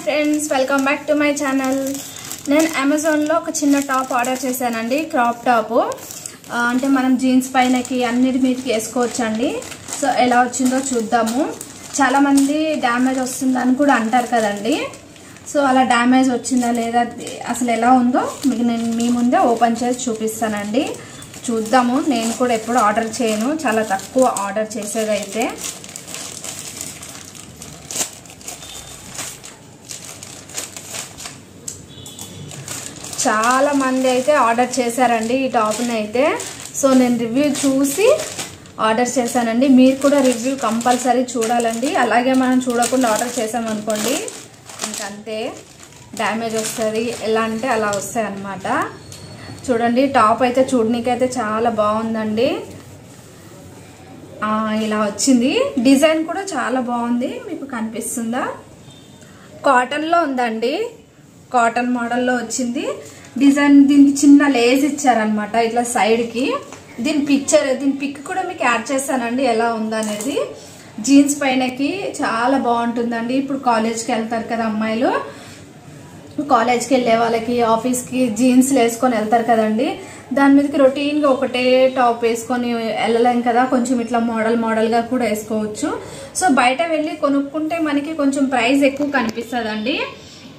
Hi friends, welcome back to my channel. నేను అమెజాన్లో ఒక చిన్న టాప్ ఆర్డర్ చేశానండి. క్రాప్ టాప్ అంటే మనం జీన్స్ పైనకి అన్నిటి మీదకి వేసుకోవచ్చండి. సో ఎలా వచ్చిందో చూద్దాము. చాలామంది డ్యామేజ్ వస్తుందని కూడా అంటారు కదండి. సో అలా డ్యామేజ్ వచ్చిందా లేదా అసలు ఎలా ఉందో మీకు నేను మీ ముందే ఓపెన్ చేసి చూపిస్తానండి. చూద్దాము. నేను కూడా ఎప్పుడు ఆర్డర్ చేయను, చాలా తక్కువ ఆర్డర్ చేసేదైతే. చాలా మంది అయితే ఆర్డర్ చేశారండి ఈ టాప్ని అయితే. సో నేను రివ్యూ చూసి ఆర్డర్ చేశానండి. మీరు కూడా రివ్యూ కంపల్సరీ చూడాలండి. అలాగే మనం చూడకుండా ఆర్డర్ చేసామనుకోండి ఇంకంతే, డ్యామేజ్ వస్తుంది. ఎలా అంటే అలా వస్తాయి అన్నమాట. చూడండి, టాప్ అయితే చూడనీకైతే చాలా బాగుందండి. ఇలా వచ్చింది. డిజైన్ కూడా చాలా బాగుంది. మీకు కనిపిస్తుందా? కాటన్లో ఉందండి. కాటన్ మోడల్లో వచ్చింది. డిజైన్ దీనికి చిన్న లేస్ ఇచ్చారనమాట ఇట్లా సైడ్కి. దీని పిక్ కూడా మీకు యాడ్ చేస్తానండి ఎలా ఉందనేది. జీన్స్ పైనకి చాలా బాగుంటుందండి. ఇప్పుడు కాలేజ్కి వెళ్తారు కదా అమ్మాయిలు, కాలేజ్కి వెళ్ళే వాళ్ళకి, ఆఫీస్కి జీన్స్లు వేసుకొని వెళ్తారు కదండి. దాని మీదకి రొటీన్గా ఒకటే టాప్ వేసుకొని వెళ్ళలేం కదా, కొంచెం ఇట్లా మోడల్గా కూడా వేసుకోవచ్చు. సో బయట వెళ్ళి కొనుక్కుంటే మనకి కొంచెం ప్రైస్ ఎక్కువ కనిపిస్తుందండి.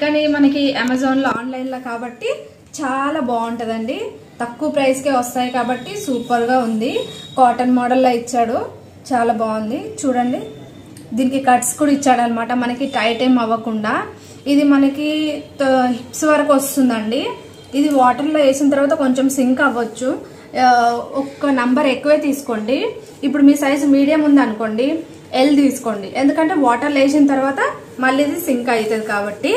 కానీ మనకి అమెజాన్లో ఆన్లైన్లో కాబట్టి చాలా బాగుంటుందండి. తక్కువ ప్రైస్కే వస్తాయి కాబట్టి సూపర్గా ఉంది. కాటన్ మోడల్లో ఇచ్చాడు, చాలా బాగుంది. చూడండి, దీనికి కట్స్ కూడా ఇచ్చాడు అనమాట, మనకి టైట్ ఏం అవ్వకుండా. ఇది మనకి హిప్స్ వరకు వస్తుందండి. ఇది వాటర్లో వేసిన తర్వాత కొంచెం సింక్ అవ్వచ్చు. ఒక్క నంబర్ ఎక్కువే తీసుకోండి. ఇప్పుడు మీ సైజు మీడియం ఉంది అనుకోండి, ఎల్ తీసుకోండి. ఎందుకంటే వాటర్లో వేసిన తర్వాత మళ్ళీ ఇది సింక్ అవుతుంది కాబట్టి.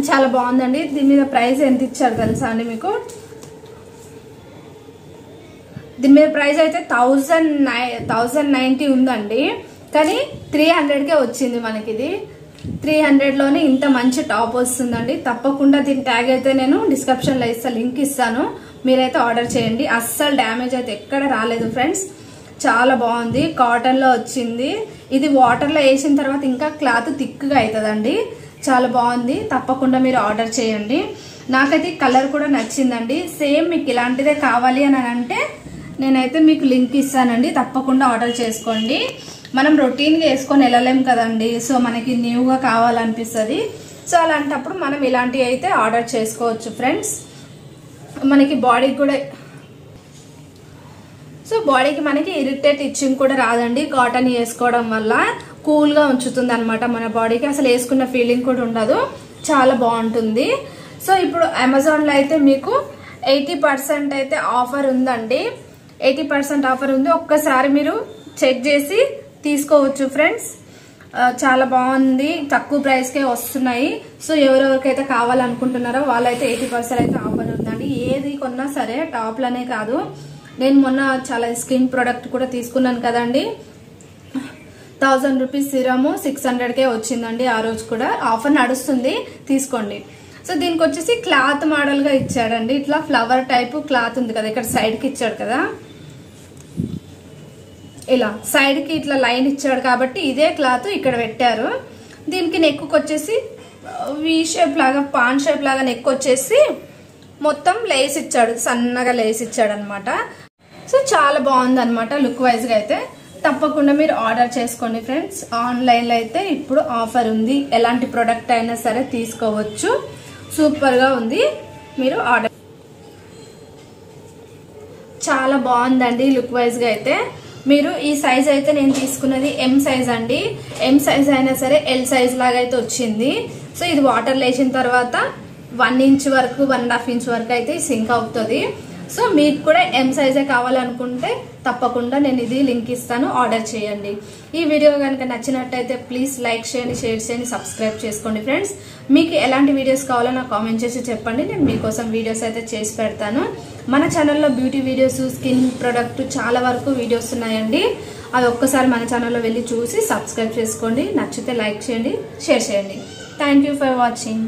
చాలా బాగుందండి. దీని మీద ప్రైస్ ఎంత ఇచ్చారు తెలుసా అండి మీకు? దీని మీద ప్రైస్ అయితే 1090 ఉందండి. కానీ 300కే వచ్చింది మనకి. ఇది 300లోనే ఇంత మంచి టాప్ వస్తుందండి. తప్పకుండా దీని ట్యాగ్ అయితే నేను డిస్క్రిప్షన్లో ఇస్తాను, లింక్ ఇస్తాను. మీరైతే ఆర్డర్ చేయండి. అస్సలు డ్యామేజ్ అయితే ఎక్కడ రాలేదు ఫ్రెండ్స్. చాలా బాగుంది. కాటన్లో వచ్చింది. ఇది వాటర్లో వేసిన తర్వాత ఇంకా క్లాత్ థిక్గా అవుతుందండి. చాలా బాగుంది. తప్పకుండా మీరు ఆర్డర్ చేయండి. నాకైతే కలర్ కూడా నచ్చిందండి. సేమ్ మీకు ఇలాంటిదే కావాలి అని అంటే నేనైతే మీకు లింక్ ఇస్తానండి. తప్పకుండా ఆర్డర్ చేసుకోండి. మనం రొటీన్గా వేసుకొని వెళ్ళలేం కదండి. సో మనకి న్యూగా కావాలనిపిస్తుంది. సో అలాంటప్పుడు మనం ఇలాంటివి అయితే ఆర్డర్ చేసుకోవచ్చు ఫ్రెండ్స్. మనకి బాడీకి కూడా, సో బాడీకి మనకి ఇరిటేట్ ఇచ్చింగ్ కూడా రాదండి. కాటన్ వేసుకోవడం వల్ల కూల్గా ఉంచుతుంది అనమాట మన బాడీకి. అసలు వేసుకున్న ఫీలింగ్ కూడా ఉండదు. చాలా బాగుంటుంది. సో ఇప్పుడు అమెజాన్లో అయితే మీకు 80% అయితే ఆఫర్ ఉందండి. 80% ఆఫర్ ఉంది. ఒక్కసారి మీరు చెక్ చేసి తీసుకోవచ్చు ఫ్రెండ్స్. చాలా బాగుంది. తక్కువ ప్రైస్కే వస్తున్నాయి. సో ఎవరెవరికైతే కావాలనుకుంటున్నారో వాళ్ళైతే 80% అయితే ఆఫర్ ఉందండి. ఏది కొన్నా సరే, టాప్లనే కాదు. నేను మొన్న చాలా స్కిన్ ప్రోడక్ట్ కూడా తీసుకున్నాను కదండి. 1000 రూపీస్ సిరము 600కే వచ్చిందండి. ఆ రోజు కూడా ఆఫర్ నడుస్తుంది, తీసుకోండి. సో దీనికి వచ్చేసి క్లాత్ మోడల్గా ఇచ్చాడండి. ఇట్లా ఫ్లవర్ టైపు క్లాత్ ఉంది కదా, ఇక్కడ సైడ్కి ఇచ్చాడు కదా, ఇలా సైడ్కి ఇట్లా లైన్ ఇచ్చాడు కాబట్టి ఇదే క్లాత్ ఇక్కడ పెట్టారు. దీనికి నెక్కు వచ్చేసి వి షేప్ లాగా, పాన్ షేప్ లాగా నెక్ వచ్చేసి మొత్తం లేస్ ఇచ్చాడు, సన్నగా లేస్ ఇచ్చాడు అనమాట. సో చాలా బాగుంది అనమాట లుక్ వైజ్గా అయితే. తప్పకుండా మీరు ఆర్డర్ చేసుకోండి ఫ్రెండ్స్. ఆన్లైన్లో అయితే ఇప్పుడు ఆఫర్ ఉంది. ఎలాంటి ప్రోడక్ట్ అయినా సరే తీసుకోవచ్చు. సూపర్గా ఉంది. మీరు ఆర్డర్, చాలా బాగుందండి లుక్ వైజ్గా అయితే. మీరు ఈ సైజ్ అయితే నేను తీసుకున్నది ఎం సైజ్ అండి. ఎం సైజ్ అయినా సరే ఎల్ సైజ్ లాగా అయితే వచ్చింది. సో ఇది వాటర్ లేచిన తర్వాత 1 ఇంచ్ వరకు, 1.5 ఇంచ్ వరకు అయితే సింక్ అవుతుంది. సో మీకు కూడా ఎం సైజే కావాలనుకుంటే తప్పకుండా నేను ఇది లింక్ ఇస్తాను, ఆర్డర్ చేయండి. ఈ వీడియో కనుక నచ్చినట్టయితే ప్లీజ్ లైక్ చేయండి, షేర్ చేయండి, సబ్స్క్రైబ్ చేసుకోండి ఫ్రెండ్స్. మీకు ఎలాంటి వీడియోస్ కావాలో నాకు కామెంట్ చేసి చెప్పండి. నేను మీకోసం వీడియోస్ అయితే చేసి పెడతాను. మన ఛానల్లో బ్యూటీ వీడియోస్, స్కిన్ ప్రొడక్ట్ చాలా వరకు వీడియోస్ ఉన్నాయండి. అది ఒక్కసారి మన ఛానల్లో వెళ్ళి చూసి సబ్స్క్రైబ్ చేసుకోండి. నచ్చితే లైక్ చేయండి, షేర్ చేయండి. Thank you for watching.